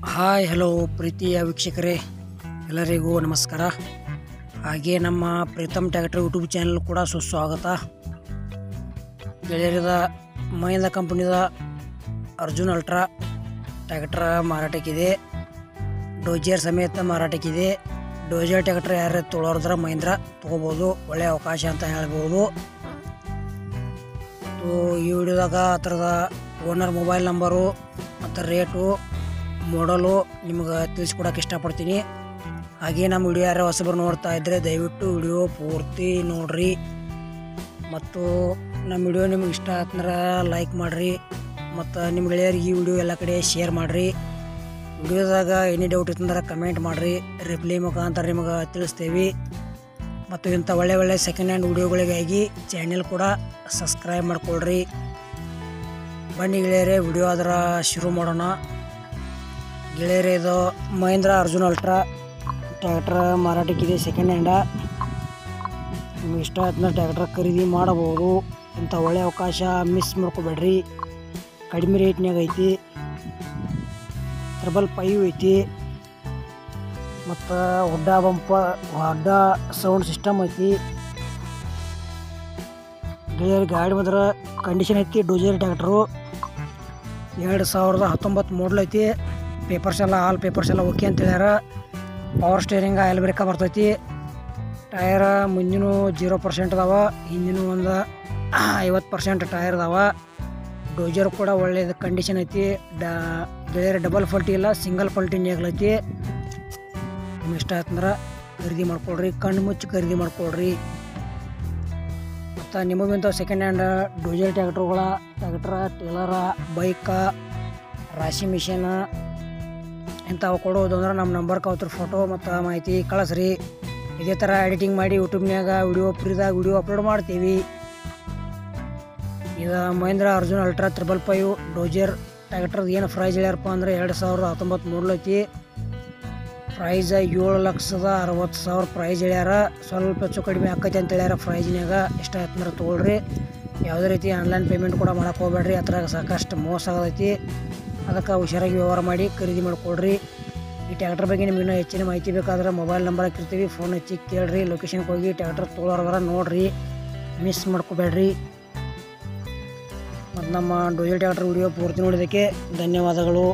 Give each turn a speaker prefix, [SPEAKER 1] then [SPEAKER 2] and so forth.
[SPEAKER 1] Hi hello ಪ್ರೀತಿಯ ವೀಕ್ಷಕರೇ, ಎಲ್ಲರಿಗೂ ನಮಸ್ಕಾರ. ಹಾಗೆ ನಮ್ಮ ಪ್ರೀತಮ್ ಟ್ರ್ಯಾಕ್ಟರ್ ಯೂಟ್ಯೂಬ್ ಚಾನಲ್ ಕೂಡ ಸುಸ್ವಾಗತ. ಗೆಳೆಯರದ ಮಹೀಂದ್ರ ಕಂಪನಿದ ಅರ್ಜುನ್ ಅಲ್ಟ್ರಾ ಟ್ರ್ಯಾಕ್ಟರ್ ಮಾರಾಟಕ್ಕಿದೆ. ಡೋಜರ್ ಸಮೇತ ಮಾರಾಟಕ್ಕಿದೆ. ಡೋಜರ್ ಟ್ರ್ಯಾಕ್ಟರ್ ಯಾರು ತೊಗೊಳೋದ್ರ ಮಹೀಂದ್ರ ತೊಗೋಬೋದು, ಒಳ್ಳೆಯ ಅವಕಾಶ ಅಂತ ಹೇಳ್ಬೋದು. ಈ ವಿಡಿಯೋದಾಗ ಆ ಥರದ ಓನರ್ ಮೊಬೈಲ್ ನಂಬರು ಮತ್ತು ರೇಟು ಮಾಡಲು ನಿಮ್ಗೆ ತಿಳಿಸ್ಕೊಡೋಕೆ ಇಷ್ಟಪಡ್ತೀನಿ. ಹಾಗೆ ನಮ್ಮ ವಿಡಿಯೋ ಯಾರು ಹೊಸಬರು ನೋಡ್ತಾ ಇದ್ದರೆ ದಯವಿಟ್ಟು ವಿಡಿಯೋ ಪೂರ್ತಿ ನೋಡಿರಿ. ಮತ್ತು ನಮ್ಮ ವಿಡಿಯೋ ನಿಮ್ಗೆ ಇಷ್ಟ ಆತಂದ್ರೆ ಲೈಕ್ ಮಾಡಿರಿ ಮತ್ತು ನಿಮ್ಮ ಗೆಳೆಯರಿಗೆ ಈ ವಿಡಿಯೋ ಎಲ್ಲ ಕಡೆ ಶೇರ್ ಮಾಡಿರಿ. ವಿಡಿಯೋದಾಗ ಏನೇ ಡೌಟ್ ಇತ್ತಂದ್ರೆ ಕಮೆಂಟ್ ಮಾಡಿರಿ, ರಿಪ್ಲೈ ಮುಖಾಂತರ ನಿಮಗೆ ತಿಳಿಸ್ತೇವೆ. ಮತ್ತು ಇಂಥ ಒಳ್ಳೆ ಸೆಕೆಂಡ್ ಹ್ಯಾಂಡ್ ವಿಡಿಯೋಗಳಿಗಾಗಿ ಚಾನೆಲ್ ಕೂಡ ಸಬ್ಸ್ಕ್ರೈಬ್ ಮಾಡ್ಕೊಳ್ರಿ. ಬನ್ನಿ ಗೆಳೆಯರೇ, ವಿಡಿಯೋ ಅದರ ಶುರು ಮಾಡೋಣ. ಗೆಳೆಯರೇ, ಇದು ಮಹೀಂದ್ರ ಅರ್ಜುನ್ ಅಲ್ಟ್ರಾ ಟ್ರ್ಯಾಕ್ಟರ್ ಮಾರಾಟಕ್ಕಿದೆ, ಸೆಕೆಂಡ್ ಹ್ಯಾಂಡ. ನಿಮ್ಗೆ ಇಷ್ಟ ಆಯ್ತಂದ್ರೆ ಟ್ರ್ಯಾಕ್ಟರ್ ಖರೀದಿ ಮಾಡಬಹುದು. ಇಂಥ ಒಳ್ಳೆಯ ಅವಕಾಶ ಮಿಸ್ ಮಾಡ್ಕೋಬೇಡ್ರಿ. ಕಡಿಮೆ ರೇಟ್ನಾಗ ಐತಿ, 555 ಐತಿ, ಮತ್ತು ಹೊಡ್ಡ ಸೌಂಡ್ ಸಿಸ್ಟಮ್ ಐತಿ. ಗೆಳೆಯರ ಗಾಡಿ ಮಾತ್ರ ಕಂಡೀಷನ್ ಐತಿ. ಡೋಜರ್ ಟ್ರ್ಯಾಕ್ಟರು 2019 ಮಾಡಲ್ ಐತಿ. ಪೇಪರ್ಸ್ ಎಲ್ಲ ಆಲ್ ಪೇಪರ್ಸ್ ಎಲ್ಲ ಓಕೆ ಅಂತ ಹೇಳ್ಯಾರ. ಪವರ್ ಸ್ಟೇರಿಂಗ್, ಆಯಿಲ್ ಬ್ರೇಕ ಬರ್ತೈತಿ. ಟಯರ್ ಮುಂದಿನ 0% ಅದಾವ, ಹಿಂದಿನ ಒಂದು 50% ಟಯರ್ ಅದಾವ. ಡೋಜರ್ ಕೂಡ ಒಳ್ಳೆಯದು ಕಂಡೀಷನ್ ಐತಿ. ಗೆಳೆಯರ ಡಬಲ್ ಫಲ್ಟಿ ಇಲ್ಲ, ಸಿಂಗಲ್ ಫಲ್ಟಿ ನೇಗ್ಲೈತಿ. ನಿಮ್ಗೆ ಇಷ್ಟ ಆಯ್ತಂದ್ರೆ ಖರೀದಿ ಮಾಡ್ಕೊಳ್ರಿ, ಕಣ್ಣು ಮುಚ್ಚಿ ಖರೀದಿ ಮಾಡ್ಕೊಳ್ರಿ. ಮತ್ತು ನಿಮಗಿಂತ ಸೆಕೆಂಡ್ ಹ್ಯಾಂಡ್ ಡೋಜರ್ ಟ್ರ್ಯಾಕ್ಟರ್, ಟೇಲರ, ಬೈಕ, ರಾಶಿ ಮಿಷಿನ್ ಇಂಥವು ಕೊಡೋದು ಅಂದ್ರೆ ನಮ್ಮ ನಂಬರ್ಗೆ ಅವ್ರ ಫೋಟೋ ಮತ್ತು ಮಾಹಿತಿ ಕಳಿಸ್ರಿ. ಇದೇ ಥರ ಎಡಿಟಿಂಗ್ ಮಾಡಿ ಯೂಟ್ಯೂಬ್ನಾಗ ಫ್ರೀದಾಗ ವಿಡಿಯೋ ಅಪ್ಲೋಡ್ ಮಾಡ್ತೀವಿ. ಇದು ಮಹೀಂದ್ರ ಅರ್ಜುನ್ ಅಲ್ಟ್ರಾ 555 ಡೋಜರ್ ಟ್ರ್ಯಾಕ್ಟರ್ದು ಏನು ಪ್ರೈಸ್ ಹೇಳ್ಯಾರಪ್ಪ ಅಂದರೆ 2019 ಮಾಡಲ್ ಐತಿ. ಪ್ರೈಸ್ 7,60,000 ಪ್ರೈಸ್ ಹೇಳ್ಯಾರ. ಸ್ವಲ್ಪ ಹೆಚ್ಚು ಕಡಿಮೆ ಆಕೈತಿ ಅಂತ ಹೇಳ್ಯಾರ ಪ್ರೈಸ್ನಾಗ. ಇಷ್ಟ ಆಯ್ತಂದ್ರೆ ತೊಗೊಳ್ರಿ. ಯಾವುದೇ ರೀತಿ ಆನ್ಲೈನ್ ಪೇಮೆಂಟ್ ಕೂಡ ಮಾಡೋಕೆ ಹೋಗ್ಬೇಡ್ರಿ, ಅದ್ರಾಗ ಸಾಕಷ್ಟು ಮೋಸ ಆಗೈತಿ. ಅದಕ್ಕೆ ಹುಷಾರಾಗಿ ವ್ಯವಹಾರ ಮಾಡಿ ಖರೀದಿ ಮಾಡಿಕೊಡ್ರಿ. ಈ ಟ್ರ್ಯಾಕ್ಟರ್ ಬಗ್ಗೆ ನಿಮ್ಗೆ ಇನ್ನೂ ಹೆಚ್ಚಿನ ಮಾಹಿತಿ ಬೇಕಾದ್ರೆ ಮೊಬೈಲ್ ನಂಬರ್ ಹಾಕಿರ್ತೀವಿ, ಫೋನ್ ಹಚ್ಚಿ ಕೇಳ್ರಿ. ಲೊಕೇಶನ್ಗೆ ಹೋಗಿ ಟ್ರ್ಯಾಕ್ಟರ್ ತೊಗೊಳೋದ್ರ ನೋಡಿರಿ, ಮಿಸ್ ಮಾಡ್ಕೋಬೇಡ್ರಿ. ಮತ್ತು ನಮ್ಮ ಡೋಜರ್ ಟ್ರ್ಯಾಕ್ಟರ್ ವಿಡಿಯೋ ಪೂರ್ತಿ ನೋಡಿದ್ದಕ್ಕೆ ಧನ್ಯವಾದಗಳು.